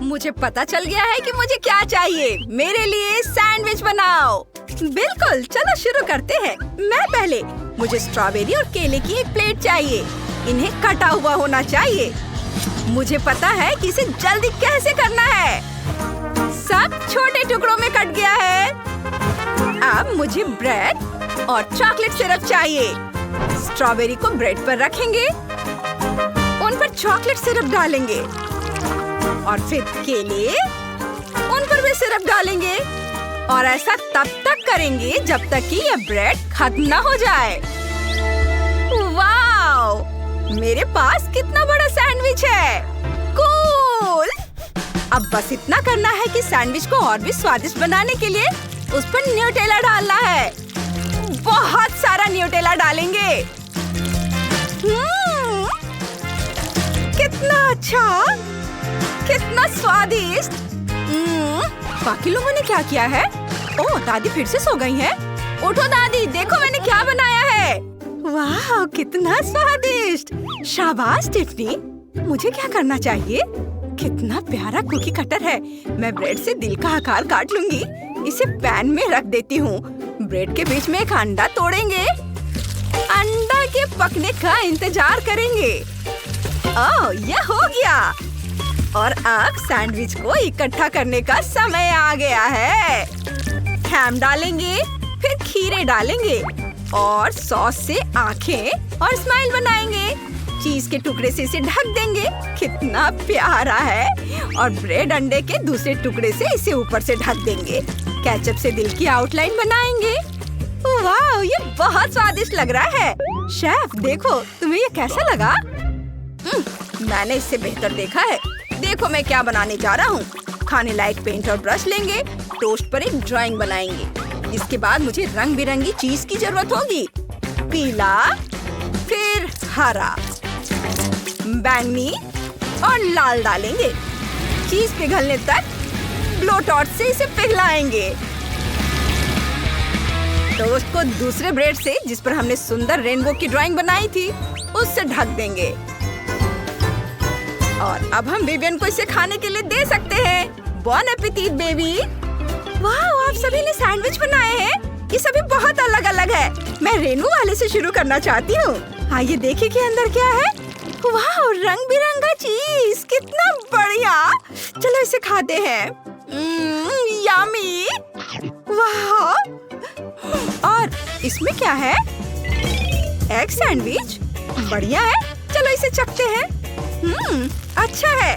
मुझे पता चल गया है कि मुझे क्या चाहिए। मेरे लिए सैंडविच बनाओ। बिल्कुल, चलो शुरू करते हैं। मैं पहले, मुझे स्ट्रॉबेरी और केले की एक प्लेट चाहिए। इन्हें कटा हुआ होना चाहिए। मुझे पता है कि इसे जल्दी कैसे करना है। सब छोटे टुकड़ों में कट गया है। अब मुझे ब्रेड और चॉकलेट सिरप चाहिए। स्ट्रॉबेरी को ब्रेड पर रखेंगे, उन पर चॉकलेट सिरप डालेंगे और फिर केले, उन पर भी सिरप डालेंगे और ऐसा तब तक करेंगे जब तक कि यह ब्रेड खत्म न हो जाए। वाव! मेरे पास कितना बड़ा सैंडविच है। कूल! अब बस इतना करना है कि सैंडविच को और भी स्वादिष्ट बनाने के लिए उस पर न्यूटेला डालना है। बहुत सारा न्यूटेला डालेंगे। कितना अच्छा, कितना स्वादिष्ट। बाकी लोगों ने क्या किया है? ओह, दादी फिर से सो गई हैं। उठो दादी, देखो मैंने क्या बनाया है। वाह, कितना स्वादिष्ट। शाबाश टिफ़नी। मुझे क्या करना चाहिए? कितना प्यारा कुकी कटर है। मैं ब्रेड से दिल का आकार काट लूंगी। इसे पैन में रख देती हूँ। ब्रेड के बीच में एक अंडा तोड़ेंगे। अंडा के पकने का इंतजार करेंगे। ओह, यह हो गया। और अब सैंडविच को इकट्ठा करने का समय आ गया है। हैम डालेंगे, फिर खीरे डालेंगे और सॉस से आंखें और स्माइल बनाएंगे। चीज के टुकड़े से इसे ढक देंगे। कितना प्यारा है। और ब्रेड अंडे के दूसरे टुकड़े से इसे ऊपर से ढक देंगे। केचप से दिल की आउटलाइन बनाएंगे। वाह, ये बहुत स्वादिष्ट लग रहा है। शेफ, देखो, तुम्हें ये कैसा लगा? मैंने इससे बेहतर देखा है। देखो मैं क्या बनाने जा रहा हूँ। खाने लायक पेंट और ब्रश लेंगे। टोस्ट पर एक ड्राइंग बनाएंगे। इसके बाद मुझे रंग बिरंगी चीज की जरूरत होगी। पीला, फिर हरा, बैंगनी और लाल डालेंगे। चीज पिघलने तक ब्लो टॉर्च से इसे पिघलाएंगे। टोस्ट को दूसरे ब्रेड से, जिस पर हमने सुंदर रेनबो की ड्राइंग बनाई थी, उससे ढक देंगे। और अब हम बेबियन को इसे खाने के लिए दे सकते हैं। बॉन एपेटिट बेबी। वाह, आप सभी ने सैंडविच बनाए हैं। ये सभी बहुत अलग अलग है। मैं रेनबो वाले से शुरू करना चाहती हूँ। आइए देखें कि अंदर क्या है। वाह, रंग बिरंगा चीज, कितना बढ़िया। चलो इसे खाते हैं। यम्मी। वाह, और इसमें क्या है? Egg sandwich. बढ़िया है, चलो इसे चखते हैं। अच्छा है।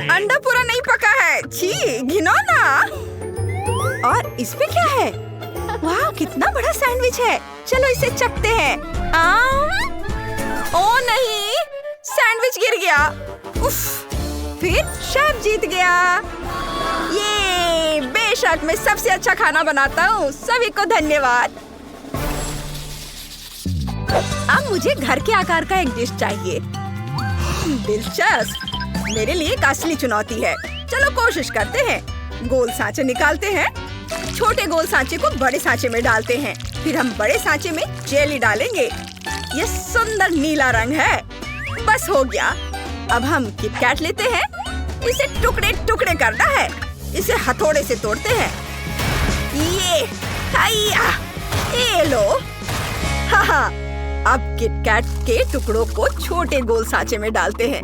अंडा पूरा नहीं पका है। छी, घिनौना। और इसमें क्या है? वाह, कितना बड़ा सैंडविच है। चलो इसे चखते हैं। ओ नहीं, सैंडविच गिर गया। उफ, फिर शेफ जीत गया। ये बेशक मैं सबसे अच्छा खाना बनाता हूँ। सभी को धन्यवाद। अब मुझे घर के आकार का एक डिश चाहिए। दिलचस्प। मेरे लिए एक असली चुनौती है। चलो कोशिश करते हैं। गोल सांचे निकालते हैं। छोटे गोल सांचे को बड़े सांचे में डालते हैं। फिर हम बड़े सांचे में जेली डालेंगे। यह सुंदर नीला रंग है। बस हो गया। अब हम किटकैट लेते हैं। इसे टुकड़े टुकड़े करना है। इसे हथौड़े से तोड़ते हैं। ये लो। हाँ, अब किटकैट के टुकड़ों को छोटे गोल सांचे में डालते हैं।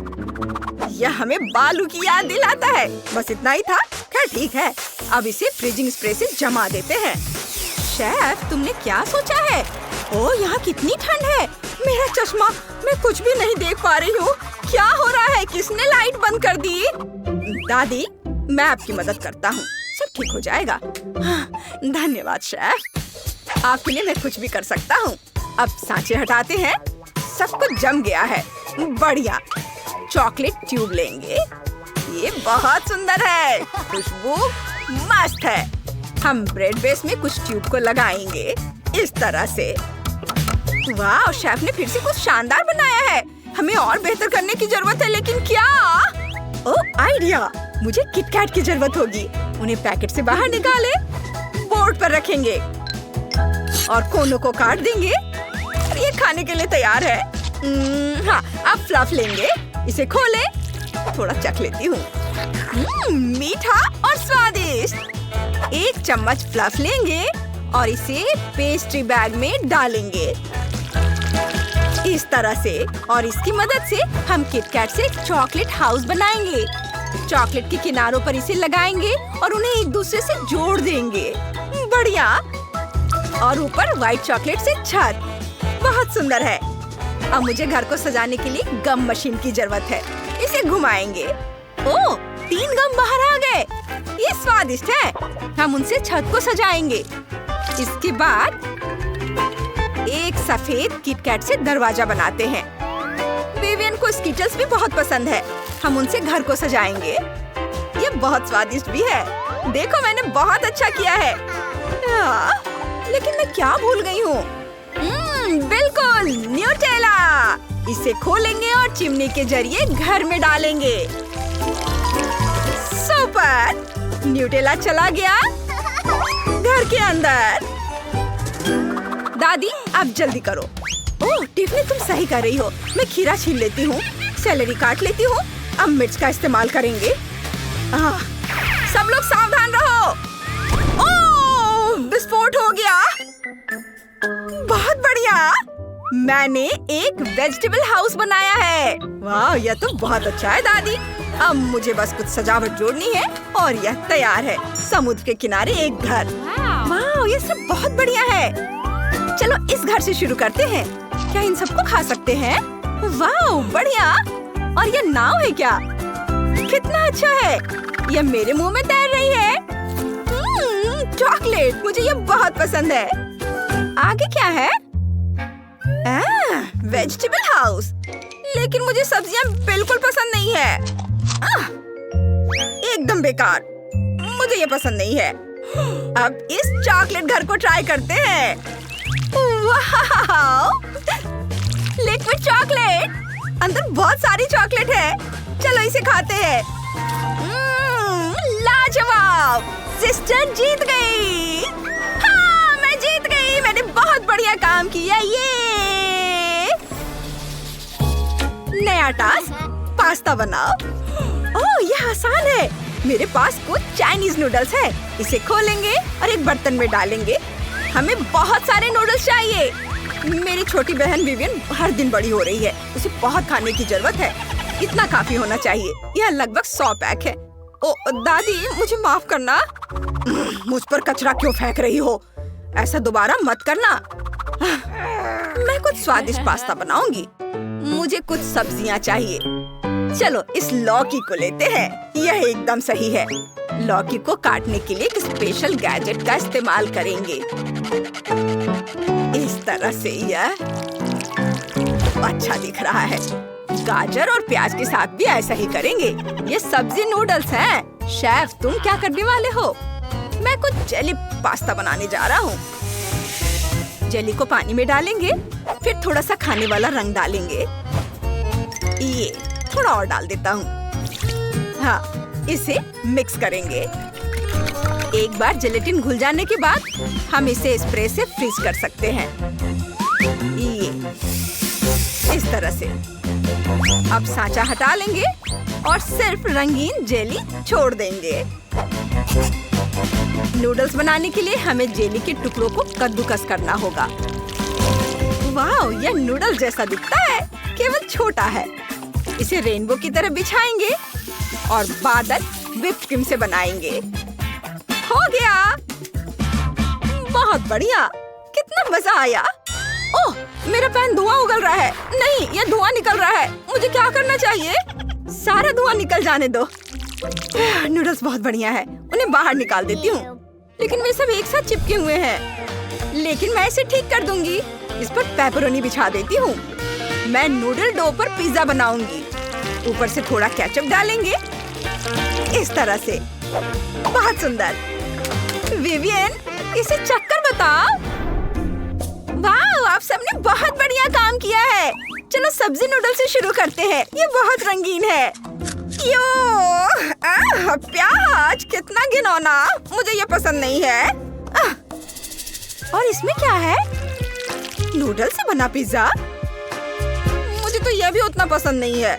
यह हमें बालू की याद दिलाता है। बस इतना ही था। खैर ठीक है। अब इसे फ्रीजिंग स्प्रे से जमा देते हैं। शेफ, तुमने क्या सोचा है? ओह, यहाँ कितनी ठंड है। मेरा चश्मा, मैं कुछ भी नहीं देख पा रही हूँ। क्या हो रहा है? किसने लाइट बंद कर दी? दादी, मैं आपकी मदद करता हूँ। सब ठीक हो जाएगा। धन्यवाद शेफ। आपके लिए मैं कुछ भी कर सकता हूँ। अब सांचे हटाते हैं। सब कुछ जम गया है। बढ़िया। चॉकलेट ट्यूब लेंगे। ये बहुत सुंदर है। खुशबू मस्त है। हम ब्रेड बेस में कुछ ट्यूब को लगाएंगे इस तरह से। वाह, शेफ ने फिर से कुछ शानदार बनाया है। हमें और बेहतर करने की जरूरत है, लेकिन क्या? ओह, आइडिया। मुझे किटकैट की जरूरत होगी। उन्हें पैकेट से बाहर निकाले, बोर्ड पर रखेंगे और कोनों को काट देंगे। ये खाने के लिए तैयार है। हाँ, अब फ्लफ लेंगे। इसे खोलें थोड़ा चख लेती हूँ। मीठा और स्वादिष्ट। एक चम्मच फ्लफ लेंगे और इसे पेस्ट्री बैग में डालेंगे इस तरह से, और इसकी मदद से हम किटकैट से एक चॉकलेट हाउस बनाएंगे। चॉकलेट के किनारों पर इसे लगाएंगे और उन्हें एक दूसरे से जोड़ देंगे। बढ़िया। और ऊपर व्हाइट चॉकलेट से छत। बहुत सुंदर है। अब मुझे घर को सजाने के लिए गम मशीन की जरूरत है। इसे घुमाएंगे। ओह, 3 गम बाहर आ गए। ये स्वादिष्ट है। हम उनसे छत को सजाएंगे। इसके बाद एक सफेद किटकैट से दरवाजा बनाते हैं। विवियन को स्कीटल्स भी बहुत पसंद है। हम उनसे घर को सजाएंगे। ये बहुत स्वादिष्ट भी है। देखो, मैंने बहुत अच्छा किया है। लेकिन मैं क्या भूल गई हूँ? बिल्कुल, न्यूटेला। इसे खोलेंगे और चिमनी के जरिए घर में डालेंगे। सुपर! न्यूटेला चला गया घर के अंदर। दादी, अब जल्दी करो। ओह, टिफनी, तुम सही कर रही हो। मैं खीरा छील लेती हूँ, सेलेरी काट लेती हूँ। अब मिर्च का इस्तेमाल करेंगे। सब लोग सावधान रहो। ओह, विस्फोट हो गया। बहुत बढ़िया। मैंने एक वेजिटेबल हाउस बनाया है। वाह, यह तो बहुत अच्छा है दादी। अब मुझे बस कुछ सजावट जोड़नी है और यह तैयार है। समुद्र के किनारे एक घर। वाह, ये सब बहुत बढ़िया है। चलो इस घर से शुरू करते हैं। क्या इन सबको खा सकते हैं? वाह, बढ़िया। और ये नाव है क्या? कितना अच्छा है। ये मेरे मुंह में तैर रही है। चॉकलेट, मुझे ये बहुत पसंद है। आगे क्या है? Vegetable house. लेकिन मुझे सब्जियां बिल्कुल पसंद नहीं है। एकदम बेकार। मुझे ये पसंद नहीं है। अब इस चॉकलेट घर को ट्राई करते हैं। वाह! Liquid chocolate. अंदर बहुत सारी चॉकलेट है। चलो इसे खाते हैं। लाजवाब! सिस्टर जीत गई। हाँ, मैं जीत गई। मैंने बहुत बढ़िया काम किया। ये नया टास्क, पास्ता बनाओ। ओह, यह आसान है। मेरे पास कुछ चाइनीज नूडल्स है। इसे खोलेंगे और एक बर्तन में डालेंगे। हमें बहुत सारे नूडल्स चाहिए। मेरी छोटी बहन विवियन हर दिन बड़ी हो रही है। उसे बहुत खाने की जरूरत है। इतना काफी होना चाहिए। यह लगभग 100 पैक है। ओ दादी, मुझे माफ करना। मुझ पर कचरा क्यों फेंक रही हो? ऐसा दोबारा मत करना। मैं कुछ स्वादिष्ट पास्ता बनाऊंगी। मुझे कुछ सब्जियां चाहिए। चलो इस लौकी को लेते हैं। यह एकदम सही है। लौकी को काटने के लिए एक स्पेशल गैजेट का इस्तेमाल करेंगे। इस तरह से यह अच्छा दिख रहा है। गाजर और प्याज के साथ भी ऐसा ही करेंगे। ये सब्जी नूडल्स हैं। शेफ, तुम क्या करने वाले हो? मैं कुछ जेली पास्ता बनाने जा रहा हूँ। जेली को पानी में डालेंगे, फिर थोड़ा सा खाने वाला रंग डालेंगे। ये थोड़ा और डाल देता हूँ। हाँ, इसे मिक्स करेंगे। एक बार जेलेटिन घुल जाने के बाद हम इसे स्प्रे से फ्रीज कर सकते हैं। ये इस तरह से। अब सांचा हटा लेंगे और सिर्फ रंगीन जेली छोड़ देंगे। नूडल्स बनाने के लिए हमें जेली के टुकड़ों को कद्दूकस करना होगा। वाह, यह नूडल जैसा दिखता है, केवल छोटा है। इसे रेनबो की तरह बिछाएंगे और बादल व्हिप्ड क्रीम से बनाएंगे। हो गया। बहुत बढ़िया। कितना मजा आया। ओह, मेरा पैन धुआं उगल रहा है। नहीं, ये धुआं निकल रहा है। मुझे क्या करना चाहिए? सारा धुआं निकल जाने दो। नूडल्स बहुत बढ़िया है। उन्हें बाहर निकाल देती हूँ। लेकिन वे सब एक साथ चिपके हुए हैं। लेकिन मैं इसे ठीक कर दूंगी। इस पर पेपरोनी बिछा देती हूँ। मैं नूडल डो पर पिज्जा बनाऊंगी। ऊपर से थोड़ा केचप डालेंगे। इस तरह से। बहुत सुंदर। विवियन, इसे चक्कर बताओ। वाह, आप सबने बहुत बढ़िया काम किया है। चलो सब्जी नूडल से शुरू करते हैं। ये बहुत रंगीन है। प्याज, कितना घिनौना। मुझे ये पसंद नहीं है। और इसमें क्या है? नूडल से बना पिज्जा? मुझे तो यह भी उतना पसंद नहीं है।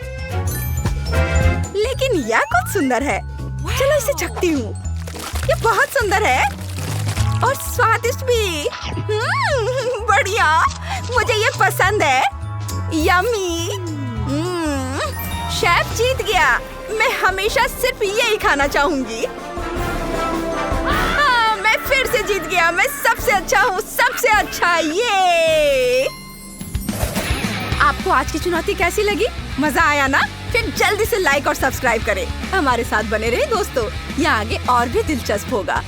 यह कुछ सुंदर है। चलो इसे चखती हूँ। ये बहुत सुंदर है और स्वादिष्ट भी। बढ़िया, मुझे ये पसंद है। यम्मी। शेफ जीत गया। मैं हमेशा सिर्फ यही खाना चाहूंगी। मैं फिर से जीत गया। मैं सबसे अच्छा हूँ, सबसे अच्छा। ये आपको आज की चुनौती कैसी लगी? मजा आया ना? फिर जल्दी से लाइक और सब्सक्राइब करें। हमारे साथ बने रहे दोस्तों, यहाँ आगे और भी दिलचस्प होगा।